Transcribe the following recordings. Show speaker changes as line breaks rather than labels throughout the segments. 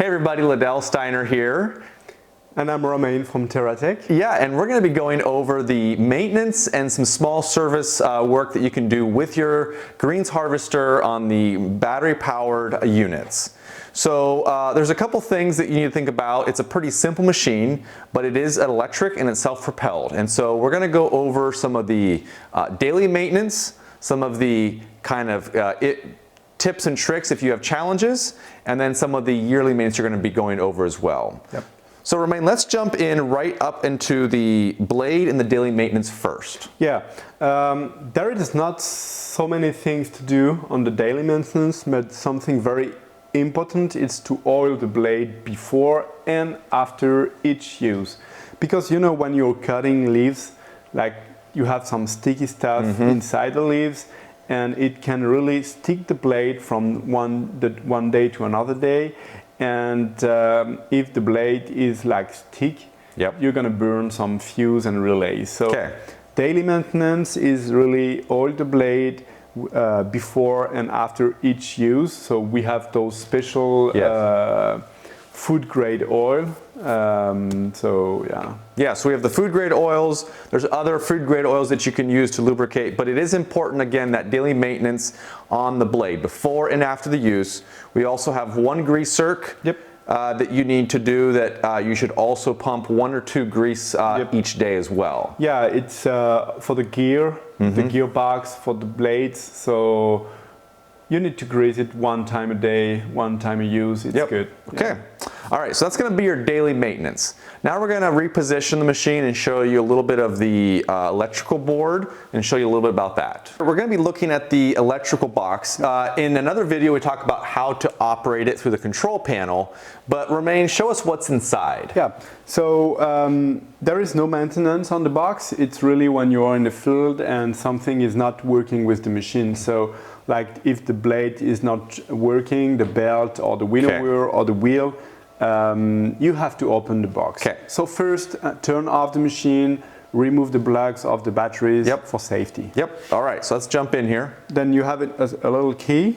Hey everybody, Liddell Steiner here.
And I'm Romain from Terrateck.
Yeah, and we're going to be going over the maintenance and some small service work that you can do with your greens harvester on the battery-powered units. So there's a couple things that you need to think about. It's a pretty simple machine, but it is electric and it's self-propelled. And so we're going to go over some of the daily maintenance, some of the kind of tips and tricks if you have challenges, and then some of the yearly maintenance you're going to be going over as well.
Yep.
So Romain, let's jump in right up into the blade and the daily maintenance first.
Yeah, there is not so many things to do on the daily maintenance, but something very important is to oil the blade before and after each use. Because you know, when you're cutting leaves, like you have some sticky stuff inside the leaves, and it can really stick the blade from one day to another day. And if the blade is like stick, you're gonna burn some fuse and relays. So daily maintenance is really oil the blade before and after each use. So we have those special food grade oil.
So we have the food grade oils. There's other food grade oils that you can use to lubricate, but it is important, again, that daily maintenance on the blade before and after the use. We also have one grease circ that you need to do that you should also pump 1 or 2 grease each day as well.
Yeah, it's for the gear, the gearbox, for the blades. So you need to grease it 1 time a day, 1 time a use. It's good.
Okay. All right, so that's going to be your daily maintenance. Now we're going to reposition the machine and show you a little bit of the electrical board and show you a little bit about that. We're going to be looking at the electrical box. In another video we talk about how to operate it through the control panel, but Romain, show us what's inside.
Yeah, so there is no maintenance on the box. It's really when you are in the field and something is not working with the machine. So like if the blade is not working, the belt or the winnower or the wheel, you have to open the box. So first turn off the machine, remove the plugs of the batteries for safety.
All right, so let's jump in here.
Then you have it as a little key.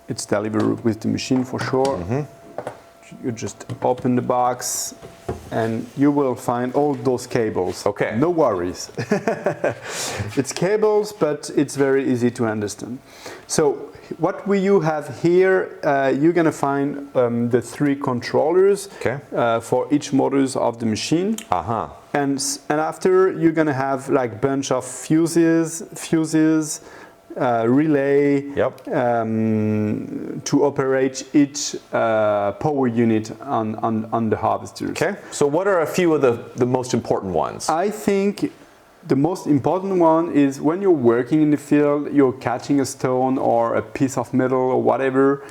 It's delivered with the machine for sure. You just open the box and you will find all those cables. No worries. It's cables, but it's very easy to understand. So what you have here, you're gonna find the 3 controllers for each motors of the machine. And after you're gonna have like bunch of fuses, relay to operate each power unit on the harvesters.
So what are a few of the most important ones?
I think the most important one is when you're working in the field, you're catching a stone or a piece of metal or whatever,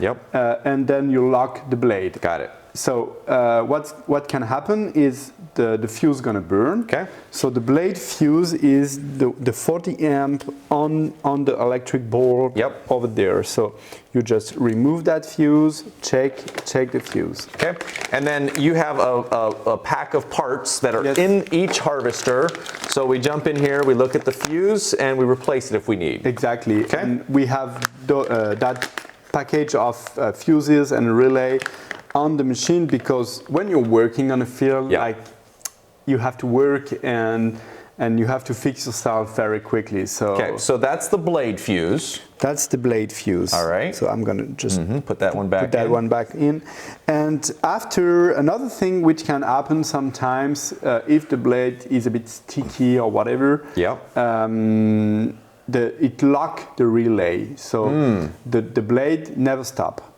and then you lock the blade. So what can happen is the fuse gonna burn. So the blade fuse is the 40 amp on the electric board over there. So you just remove that fuse, check the fuse.
And then you have a pack of parts that are in each harvester. So we jump in here, we look at the fuse, and we replace it if we need.
Exactly. And we have that package of fuses and relay on the machine, because when you're working on a field, like you have to work and you have to fix yourself very quickly. So
so that's the blade fuse.
That's the blade fuse.
All right.
So I'm gonna just
put that one back.
Put that one back in. And after, another thing which can happen sometimes, if the blade is a bit sticky or whatever, it lock the relay. So the blade never stop.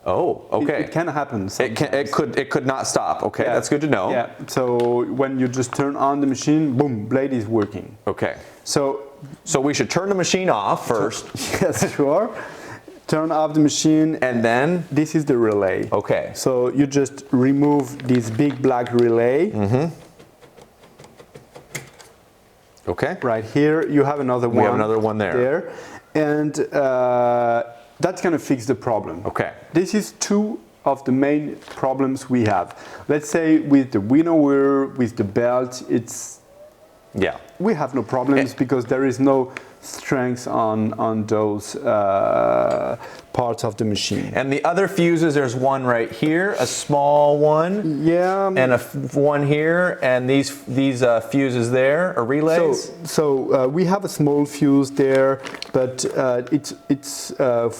It can happen sometimes.
It could not stop. That's good to know.
So when you just turn on the machine, boom, blade is working. So
we should turn the machine off first.
Yes, sure. Turn off the machine,
and then
this is the relay. So you just remove this big black relay. Right here, you have another one.
We have another one there.
And that's gonna fix the problem. This is 2 of the main problems we have. Let's say with the winnower, with the belt, we have no problems because there is no strength on those parts of the machine.
And the other fuses, there's one right here, a small one,
Yeah,
and one here, and these fuses there are relays.
So we have a small fuse there, but it's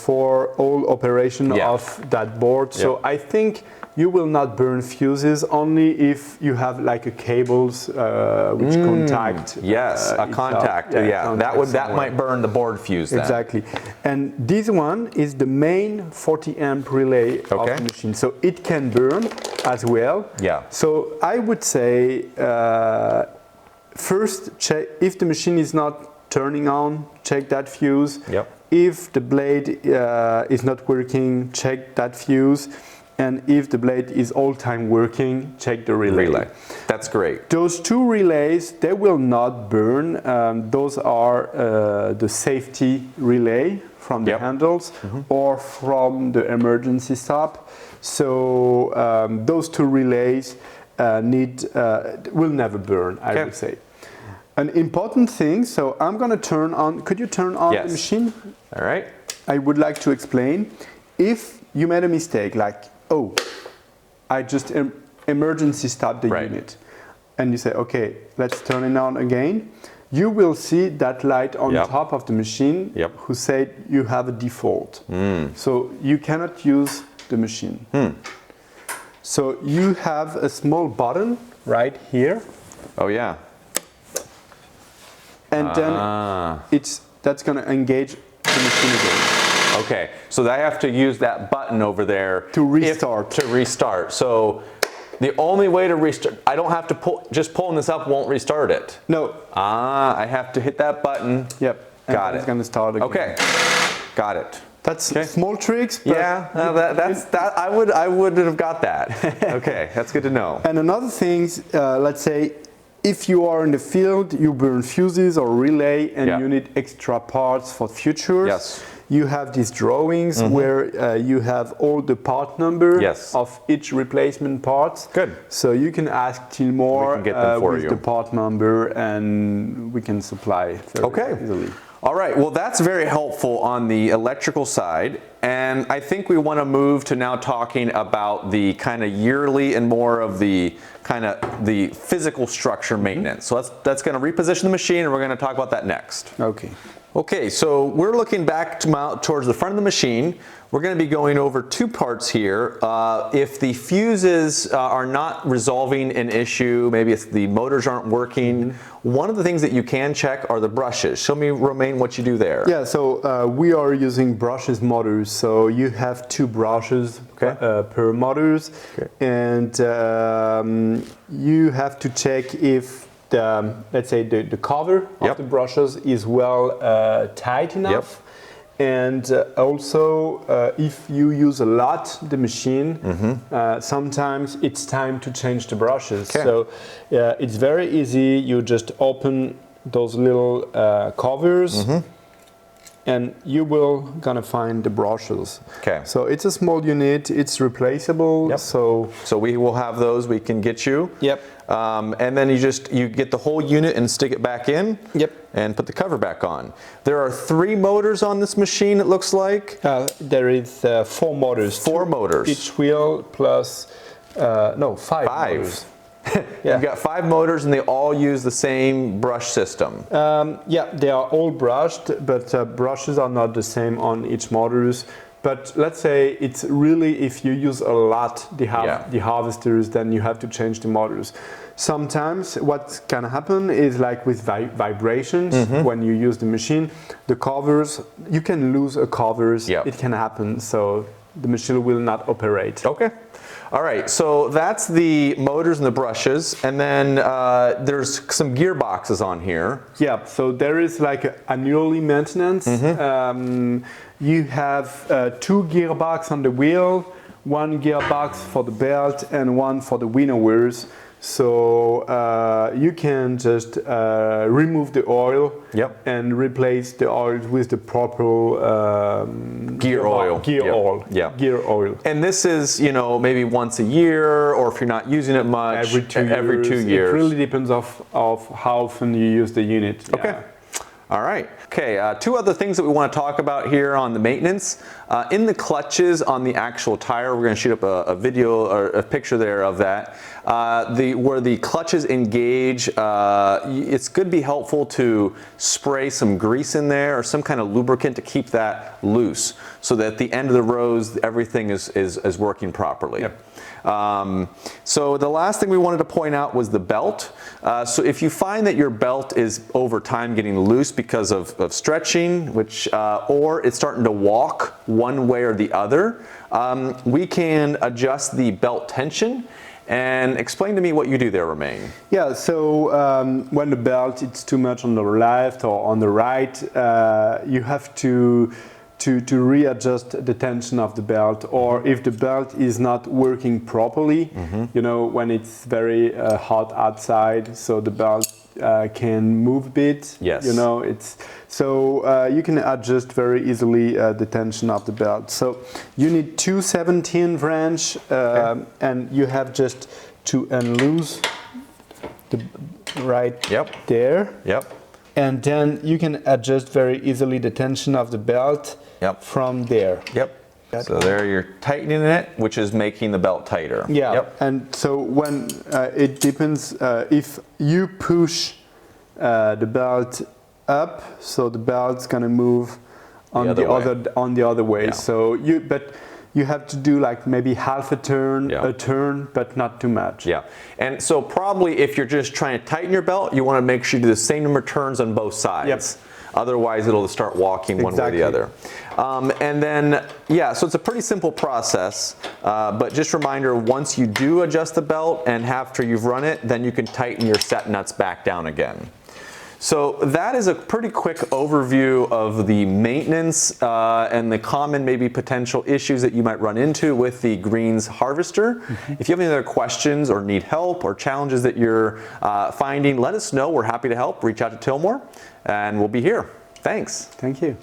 for all operation of that board. So I think you will not burn fuses only if you have like a cables which contact.
Yes, a contact.
Contact
that might burn the board fuse then.
Exactly. And this one is the main 40 amp relay of the machine, so it can burn as well.
Yeah.
So I would say first check if the machine is not turning on. Check that fuse.
Yep.
If the blade is not working, check that fuse. And if the blade is all time working, check the relay.
That's great.
Those two relays, they will not burn. Those are the safety relay from the handles or from the emergency stop. So those two relays will never burn, I would say. An important thing, so I'm going to turn on, could you turn on the machine?
All right.
I would like to explain. If you made a mistake, like, oh, I just emergency stopped the unit, and you say, okay, let's turn it on again, you will see that light on top of the machine who said you have a default. So you cannot use the machine. So you have a small button right here.
Oh yeah.
And then that's going to engage the machine again.
Okay, so I have to use that button over there
to restart.
To restart. So the only way to restart, I don't have to pull, just pulling this up won't restart it.
No.
I have to hit that button.
Yep.
Got it.
It's going to start again.
Okay. Got it.
That's small tricks. But
I would have got that. Okay, that's good to know.
And another thing, let's say, if you are in the field, you burn fuses or relay, and you need extra parts for futures.
Yes.
You have these drawings where you have all the part number of each replacement parts.
Good.
So you can ask Tilmor with the part number, and we can supply very easily.
All right, well that's very helpful on the electrical side, and I think we want to move to now talking about the kind of yearly and more of the kind of the physical structure maintenance. So that's going to reposition the machine, and we're going to talk about that next.
Okay.
Okay, so we're looking back towards the front of the machine. We're going to be going over two parts here. If the fuses are not resolving an issue, maybe it's the motors aren't working, one of the things that you can check are the brushes. Show me, Romain, what you do there.
Yeah, so we are using brushes motors. So you have two brushes per motors, and you have to check if let's say the cover of the brushes is well tight enough, and also if you use a lot the machine, sometimes it's time to change the brushes. So it's very easy. You just open those little covers, and you will gonna find the brushes. Okay. So it's a small unit. It's replaceable. So
we will have those. We can get you. And then you get the whole unit and stick it back in. And put the cover back on. There are 3 motors on this machine. It looks like
there is 4 motors.
4 motors.
Each wheel plus 5 motors.
You've got 5 motors, and they all use the same brush system.
They are all brushed, but brushes are not the same on each motors. But let's say it's really, if you use a lot the harvesters, then you have to change the motors. Sometimes what can happen is like with vibrations, when you use the machine, the covers, you can lose a covers, it can happen, so the machine will not operate.
Okay. All right, so that's the motors and the brushes, and then there's some gearboxes on here.
Yeah, so there is like annually maintenance. You have 2 gearbox on the wheel, 1 gearbox for the belt, and 1 for the winnowers. So you can just remove the oil and replace the oil with the proper gear oil. And
this is, maybe once a year, or if you're not using it much, every 2 years.
It really depends of how often you use the unit.
Okay. All right. Okay, two other things that we want to talk about here on the maintenance. In the clutches on the actual tire, we're going to shoot up a video or a picture there of that. Where the clutches engage, it's going to be helpful to spray some grease in there or some kind of lubricant to keep that loose so that at the end of the rows, everything is working properly.
Yep.
So the last thing we wanted to point out was the belt. So if you find that your belt is over time getting loose because of stretching, or it's starting to walk one way or the other, we can adjust the belt tension. And explain to me what you do there, Romain.
Yeah, so when the belt is too much on the left or on the right, you have to readjust the tension of the belt, or if the belt is not working properly, you know, when it's very hot outside, so the belt can move a bit.
Yes.
You know, you can adjust very easily the tension of the belt. So you need two 17 wrench, and you have just to unloose the there.
Yep.
And then you can adjust very easily the tension of the belt from there.
Yep. So there you're tightening it, which is making the belt tighter.
Yeah.
Yep.
And so when it depends if you push the belt up, so the belt's gonna move on the other way.
Yeah.
So you have to do like maybe half a turn, but not too much.
Yeah, and so probably if you're just trying to tighten your belt, you want to make sure you do the same number of turns on both sides.
Yep.
Otherwise, it'll start walking one way or the other. And then, so it's a pretty simple process, but just a reminder, once you do adjust the belt and after you've run it, then you can tighten your set nuts back down again. So that is a pretty quick overview of the maintenance and the common maybe potential issues that you might run into with the greens harvester. If you have any other questions or need help or challenges that you're finding, let us know. We're happy to help. Reach out to Tilmor and we'll be here. Thanks.
Thank you.